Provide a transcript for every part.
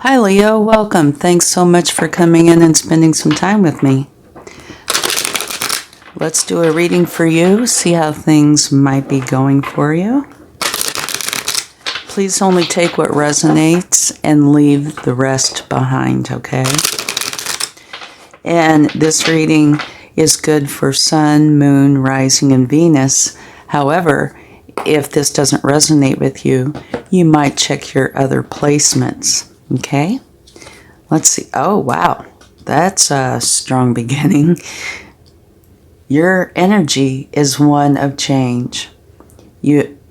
Hi Leo, welcome. Thanks so much for coming in and spending some time with me. Let's do a reading for you, see how things might be going for you. Please only take what resonates and leave the rest behind, okay? And this reading is good for Sun, Moon, Rising, and Venus. However, if this doesn't resonate with you, you might check your other placements, okay? Let's see. Oh, wow. That's a strong beginning. Your energy is one of change.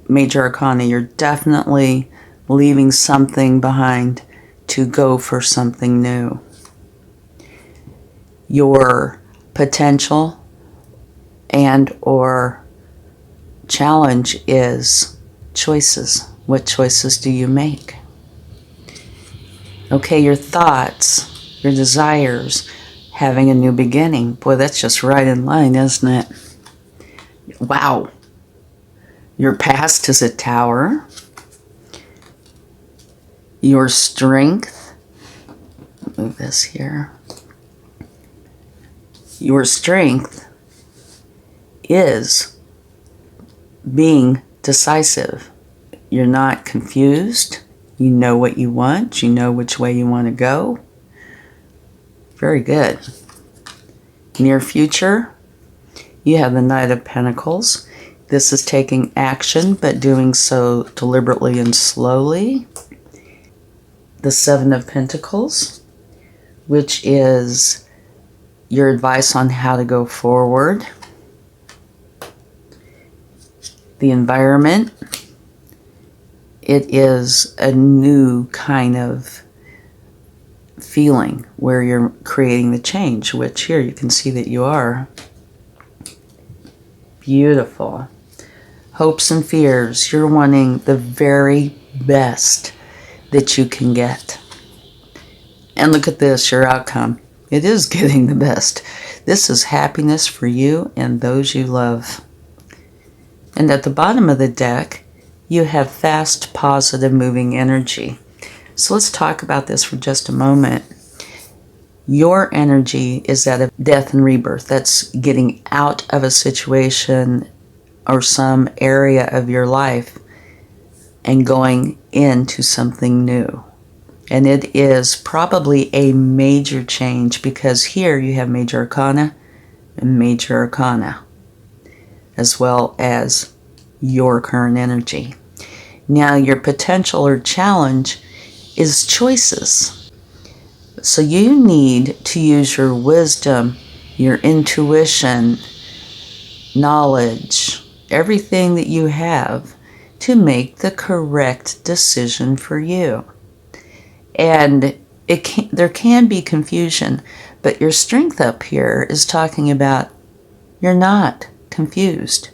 Major Arcana, you're definitely leaving something behind to go for something new. Your potential and or challenge is choices. What choices do you make? Okay, your thoughts, your desires, having a new beginning. Boy, that's just right in line, isn't it? Wow. Your past is a tower. Your strength. Move this here. Your strength is being decisive. You're not confused. You know what you want. You know which way you want to go. Very good. Near future, you have the Knight of Pentacles. This is taking action, but doing so deliberately and slowly. The Seven of Pentacles, which is your advice on how to go forward. The environment, it is a new kind of feeling where you're creating the change, which here you can see that you are. Beautiful. Hopes and fears, you're wanting the very best that you can get. And look at this, your outcome. It is getting the best. This is happiness for you and those you love. And at the bottom of the deck, you have fast, positive, moving energy. So let's talk about this for just a moment. Your energy is that of death and rebirth. That's getting out of a situation or some area of your life and going into something new. And it is probably a major change because here you have Major Arcana and Major Arcana, as well as your current energy. Now, your potential or challenge is choices. So you need to use your wisdom, your intuition, knowledge, everything that you have to make the correct decision for you. And there can be confusion, but your strength up here is talking about you're not confused,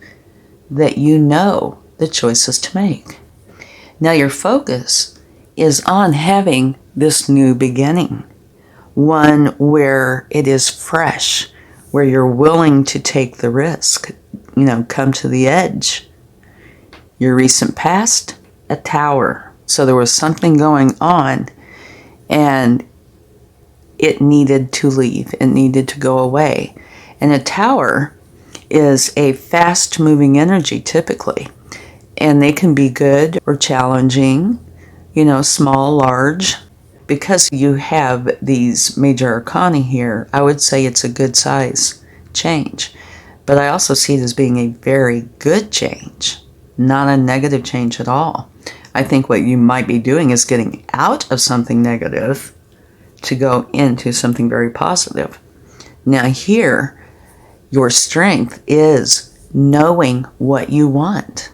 that you know the choices to make. Now your focus is on having this new beginning, one where it is fresh, where you're willing to take the risk, come to the edge. Your recent past, a tower. So there was something going on and it needed to leave. It needed to go away. And a tower is a fast-moving energy typically. And they can be good or challenging, small, large. Because you have these major arcana here, I would say it's a good size change. But I also see it as being a very good change, not a negative change at all. I think what you might be doing is getting out of something negative to go into something very positive. Now here, your strength is knowing what you want,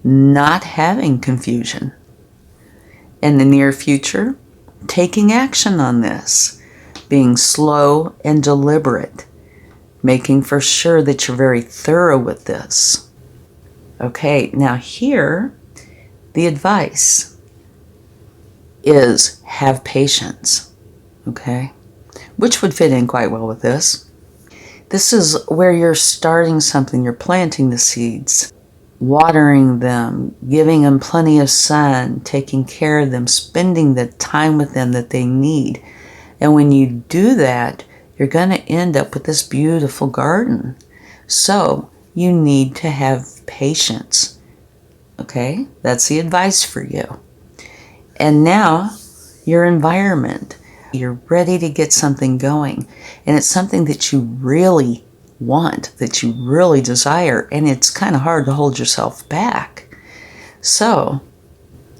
not having confusion. In the near future, taking action on this, being slow and deliberate, making for sure that you're very thorough with this. Okay, now here, the advice is have patience, okay? Which would fit in quite well with this. This is where you're starting something, you're planting the seeds. watering them, giving them plenty of sun, taking care of them, spending the time with them that they need. And when you do that, you're going to end up with this beautiful garden. So you need to have patience. Okay? That's the advice for you. And now, your environment. You're ready to get something going. And it's something that you really want, that you really desire, and it's kind of hard to hold yourself back. So,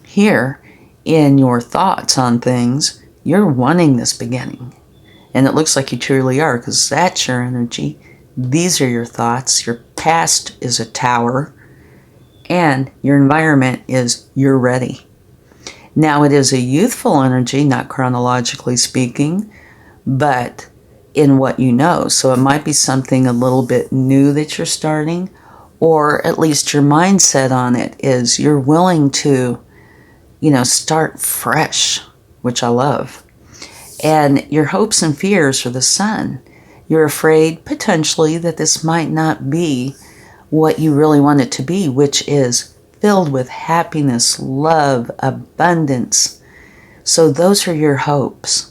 here in your thoughts on things, you're wanting this beginning. And it looks like you truly are, because that's your energy. These are your thoughts. Your past is a tower, and your environment is you're ready. Now, it is a youthful energy, not chronologically speaking, but in what you know. So it might be something a little bit new that you're starting, or at least your mindset on it is you're willing to, start fresh, which I love. And your hopes and fears are the sun. You're afraid potentially that this might not be what you really want it to be, which is filled with happiness, love, abundance. So those are your hopes.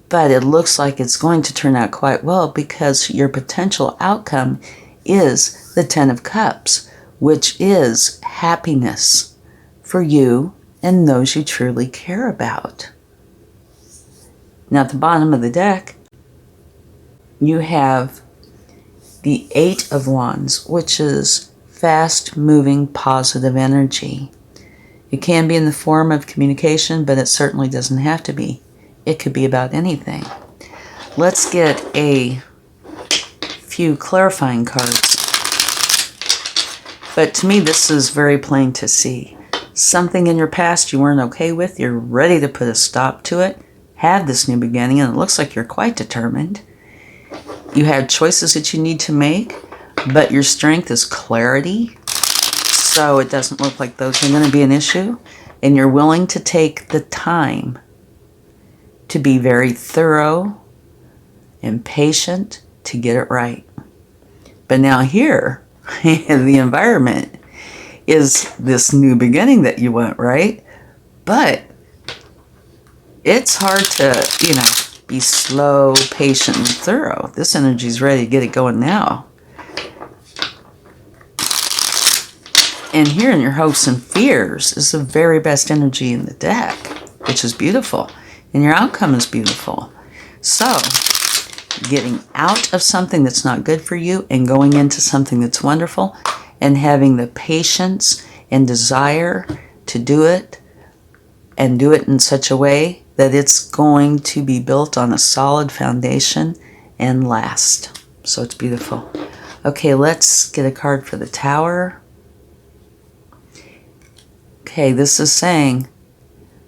But it looks like it's going to turn out quite well, because your potential outcome is the Ten of Cups, which is happiness for you and those you truly care about. Now at the bottom of the deck, you have the Eight of Wands, which is fast-moving, positive energy. It can be in the form of communication, but it certainly doesn't have to be. It could be about anything. Let's get a few clarifying cards. But to me, this is very plain to see. Something in your past you weren't okay with, you're ready to put a stop to it, have this new beginning, and it looks like you're quite determined. You have choices that you need to make, but your strength is clarity, so it doesn't look like those are going to be an issue, and you're willing to take the time to be very thorough and patient to get it right. But now here, the environment is this new beginning that you want, right? But it's hard to, be slow, patient, and thorough. This energy is ready to get it going now. And here in your hopes and fears is the very best energy in the deck, which is beautiful. And your outcome is beautiful. So, getting out of something that's not good for you and going into something that's wonderful, and having the patience and desire to do it, and do it in such a way that it's going to be built on a solid foundation and last. So it's beautiful. Okay, let's get a card for the Tower. Okay, this is saying,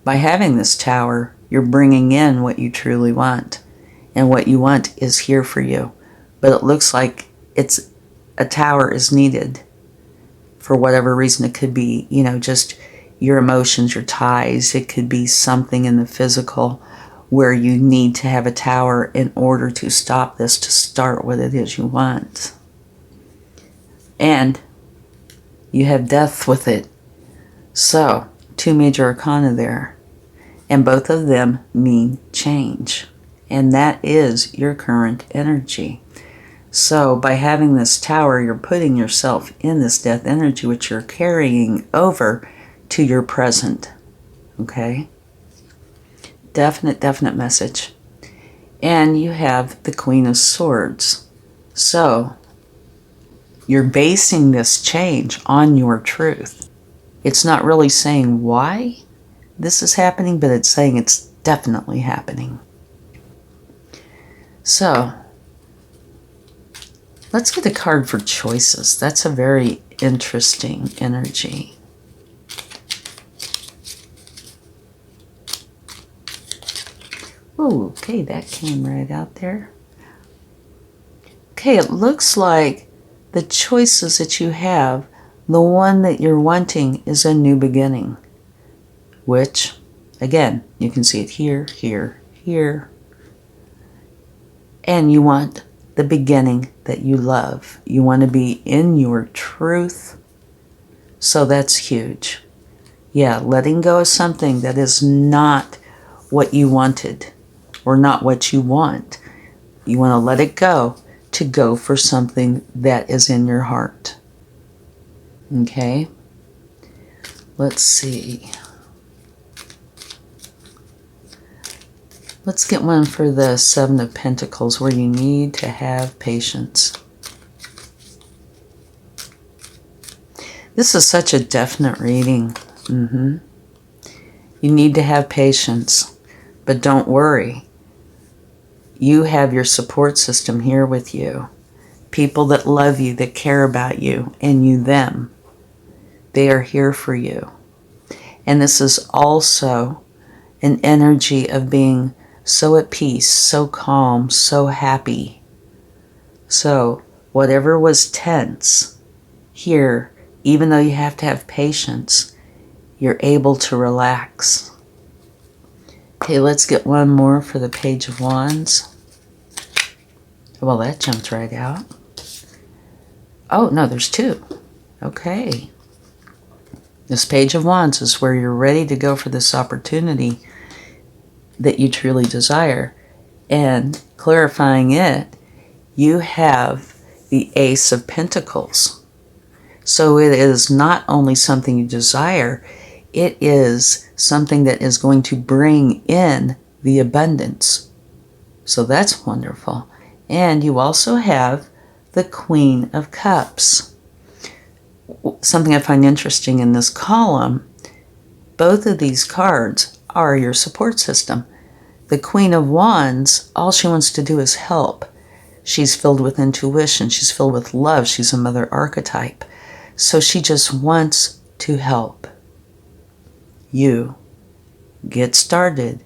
by having this Tower, you're bringing in what you truly want. And what you want is here for you. But it looks like a tower is needed for whatever reason. It could be, just your emotions, your ties. It could be something in the physical where you need to have a tower in order to stop this, to start what it is you want. And you have death with it. So, two major arcana there. And both of them mean change. And that is your current energy. So by having this Tower, you're putting yourself in this death energy, which you're carrying over to your present. Okay? Definite message. And you have the Queen of Swords. So you're basing this change on your truth. It's not really saying why this is happening, but it's saying it's definitely happening. So, let's get a card for choices. That's a very interesting energy. Oh, okay, that came right out there. Okay, it looks like the choices that you have, the one that you're wanting is a new beginning. Which, again, you can see it here, here, here. And you want the beginning that you love. You want to be in your truth. So that's huge. Yeah, letting go of something that is not what you wanted or not what you want. You want to let it go to go for something that is in your heart. Okay? Let's see. Let's get one for the Seven of Pentacles, where you need to have patience. This is such a definite reading. You need to have patience, but don't worry. You have your support system here with you. People that love you, that care about you, and you them. They are here for you. And this is also an energy of being so at peace, so calm, so happy. So whatever was tense here, even though you have to have patience, you're able to relax. Okay, let's get one more for the Page of Wands. Well, that jumped right out. Oh, no, there's two. Okay. This Page of Wands is where you're ready to go for this opportunity that you truly desire. And clarifying it, you have the Ace of Pentacles. So it is not only something you desire, it is something that is going to bring in the abundance. So that's wonderful. And you also have the Queen of Cups. Something I find interesting in this column, both of these cards are your support system. The Queen of Wands, all she wants to do is help. She's filled with intuition. She's filled with love. She's a mother archetype. So she just wants to help you get started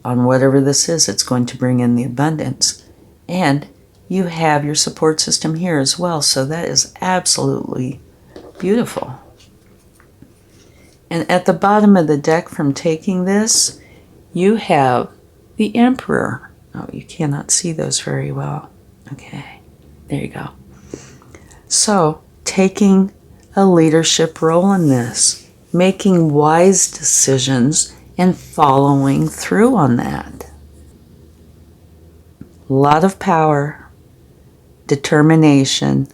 on whatever this is that's going to bring in the abundance. And you have your support system here as well. So that is absolutely beautiful. And at the bottom of the deck from taking this, you have the Emperor. Oh, you cannot see those very well. Okay, there you go. So, taking a leadership role in this, making wise decisions and following through on that. A lot of power, determination,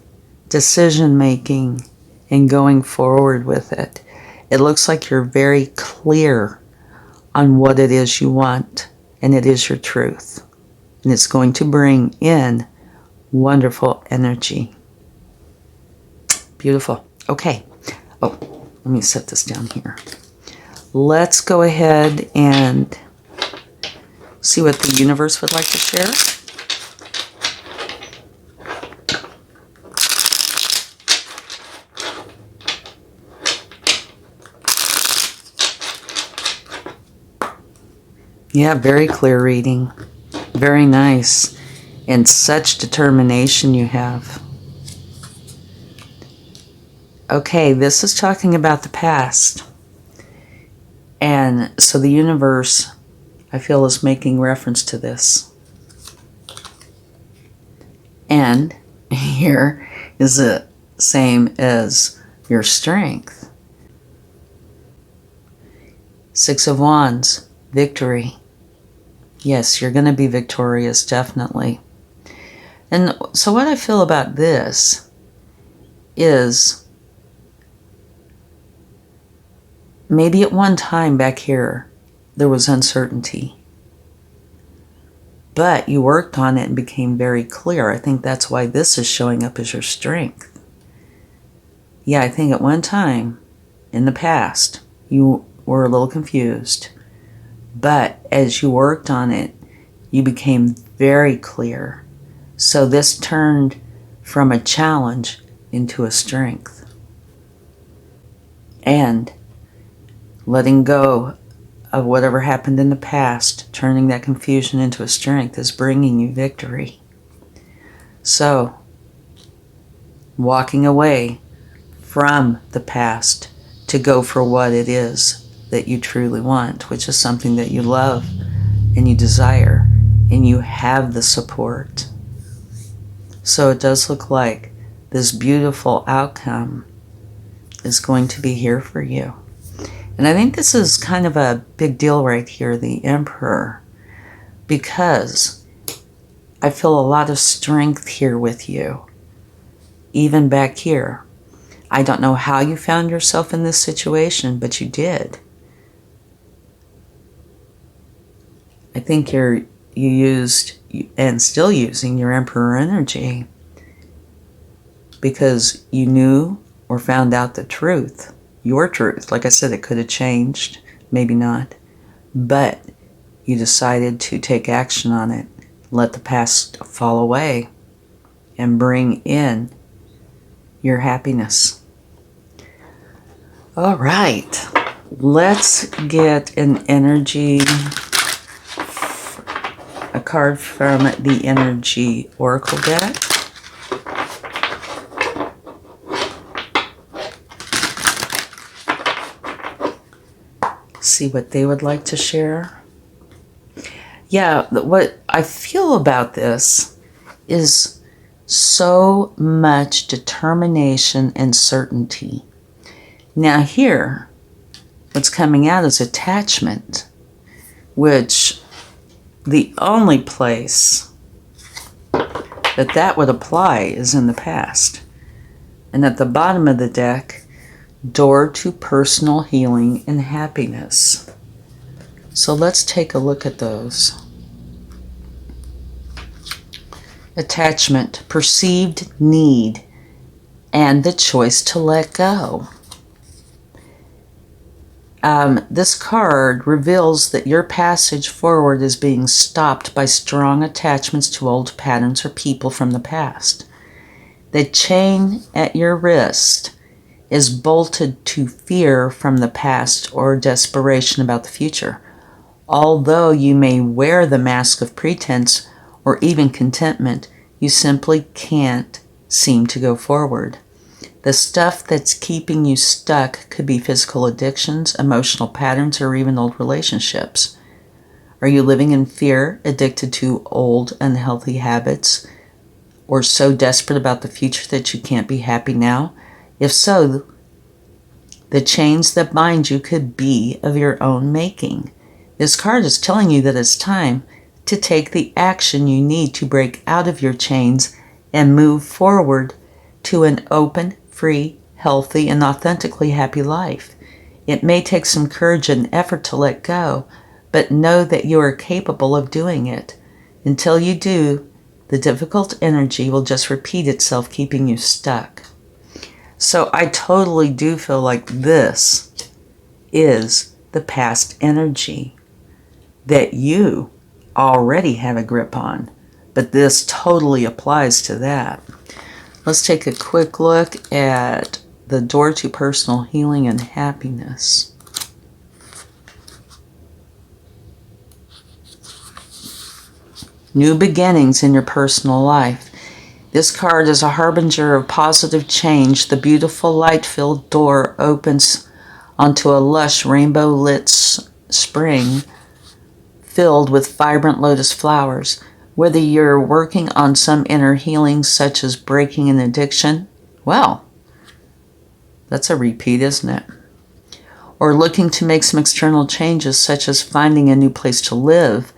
decision making, and going forward with it. It looks like you're very clear on what it is you want, and it is your truth. And it's going to bring in wonderful energy. Beautiful. Okay. Oh, let me set this down here. Let's go ahead and see what the universe would like to share. Yeah, very clear reading. Very nice. And such determination you have. Okay, this is talking about the past. And so the universe, I feel, is making reference to this. And here is the same as your strength. Six of Wands, victory. Yes, you're going to be victorious, definitely. And so what I feel about this is maybe at one time back here there was uncertainty. But you worked on it and became very clear. I think that's why this is showing up as your strength. Yeah, I think at one time in the past you were a little confused. But as you worked on it, you became very clear. So this turned from a challenge into a strength. And letting go of whatever happened in the past, turning that confusion into a strength, is bringing you victory. So, walking away from the past to go for what it is that you truly want, which is something that you love and you desire, and you have the support. So it does look like this beautiful outcome is going to be here for you. And I think this is kind of a big deal right here, the Emperor, because I feel a lot of strength here with you, even back here. I don't know how you found yourself in this situation, but you did. I think you used and still using your Emperor energy because you knew or found out the truth, your truth. Like I said, it could have changed, maybe not, but you decided to take action on it, let the past fall away, and bring in your happiness. All right, let's get an energy, a card from the Energy Oracle deck. See what they would like to share. Yeah, what I feel about this is so much determination and certainty. Now here, what's coming out is attachment, which the only place that would apply is in the past. And at the bottom of the deck, door to personal healing and happiness. So let's take a look at those. Attachment, perceived need, and the choice to let go. This card reveals that your passage forward is being stopped by strong attachments to old patterns or people from the past. The chain at your wrist is bolted to fear from the past or desperation about the future. Although you may wear the mask of pretense or even contentment, you simply can't seem to go forward. The stuff that's keeping you stuck could be physical addictions, emotional patterns, or even old relationships. Are you living in fear, addicted to old, unhealthy habits, or so desperate about the future that you can't be happy now? If so, the chains that bind you could be of your own making. This card is telling you that it's time to take the action you need to break out of your chains and move forward to an open, free, healthy, and authentically happy life. It may take some courage and effort to let go, but know that you are capable of doing it. Until you do, the difficult energy will just repeat itself, keeping you stuck. So I totally do feel like this is the past energy that you already have a grip on, but this totally applies to that. Let's take a quick look at the door to personal healing and happiness. New beginnings in your personal life. This card is a harbinger of positive change. The beautiful light-filled door opens onto a lush rainbow-lit spring filled with vibrant lotus flowers. Whether you're working on some inner healing, such as breaking an addiction, well, that's a repeat, isn't it? Or looking to make some external changes, such as finding a new place to live,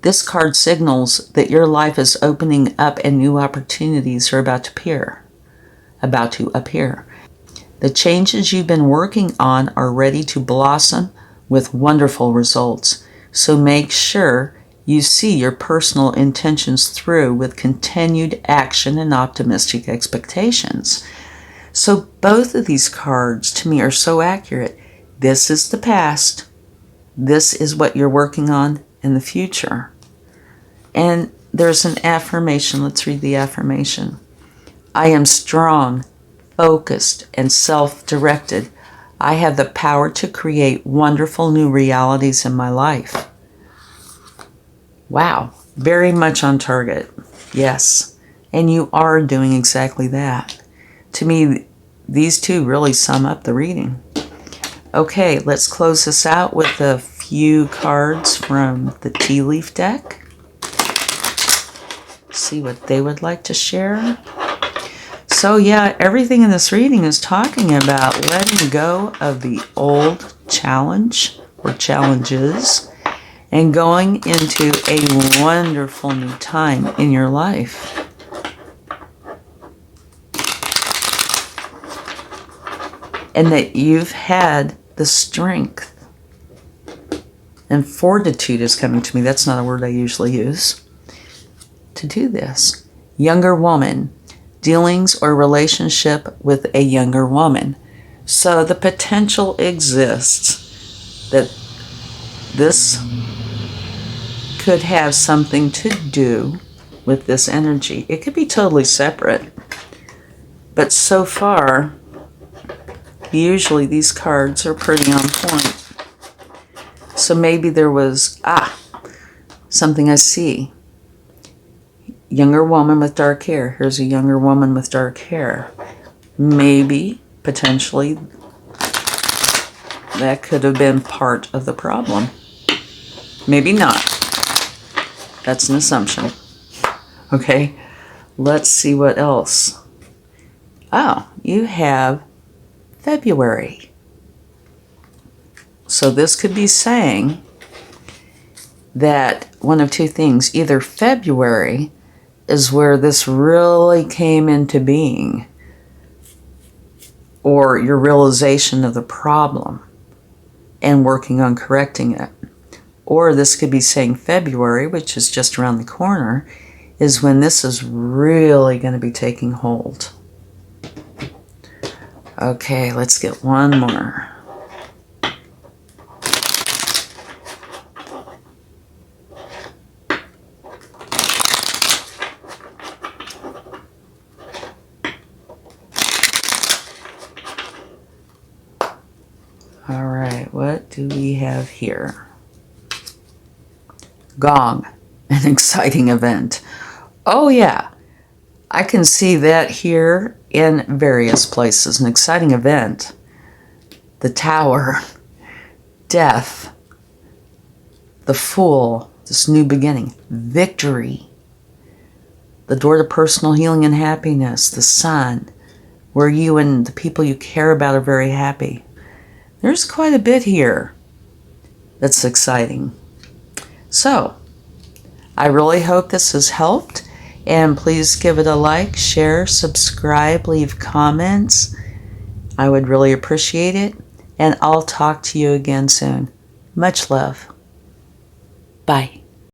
this card signals that your life is opening up and new opportunities are about to appear. The changes you've been working on are ready to blossom with wonderful results. So make sure you see your personal intentions through with continued action and optimistic expectations. So both of these cards to me are so accurate. This is the past. This is what you're working on in the future. And there's an affirmation. Let's read the affirmation. I am strong, focused, and self-directed. I have the power to create wonderful new realities in my life. Wow, very much on target. Yes, and you are doing exactly that. To me, these two really sum up the reading. Okay, let's close this out with a few cards from the tea leaf deck. See what they would like to share. So yeah, everything in this reading is talking about letting go of the old challenge or challenges and going into a wonderful new time in your life. And that you've had the strength. And fortitude is coming to me. That's not a word I usually use. To do this. Younger woman. Dealings or relationship with a younger woman. So the potential exists that this could have something to do with this energy. It could be totally separate. But so far, usually these cards are pretty on point. So maybe there was, something I see. Younger woman with dark hair. Here's a younger woman with dark hair. Maybe, potentially, that could have been part of the problem. Maybe not. That's an assumption. Okay, let's see what else. Oh, you have February. So this could be saying that one of two things. Either February is where this really came into being, or your realization of the problem and working on correcting it. Or this could be saying February, which is just around the corner, is when this is really going to be taking hold. Okay, let's get one more. All right, what do we have here? Gong, an exciting event. Oh yeah, I can see that here in various places. An exciting event. The Tower, death, the Fool, this new beginning, victory, the door to personal healing and happiness, the Sun, where you and the people you care about are very happy. There's quite a bit here that's exciting. So, I really hope this has helped, and please give it a like, share, subscribe, leave comments. I would really appreciate it, and I'll talk to you again soon. Much love. Bye.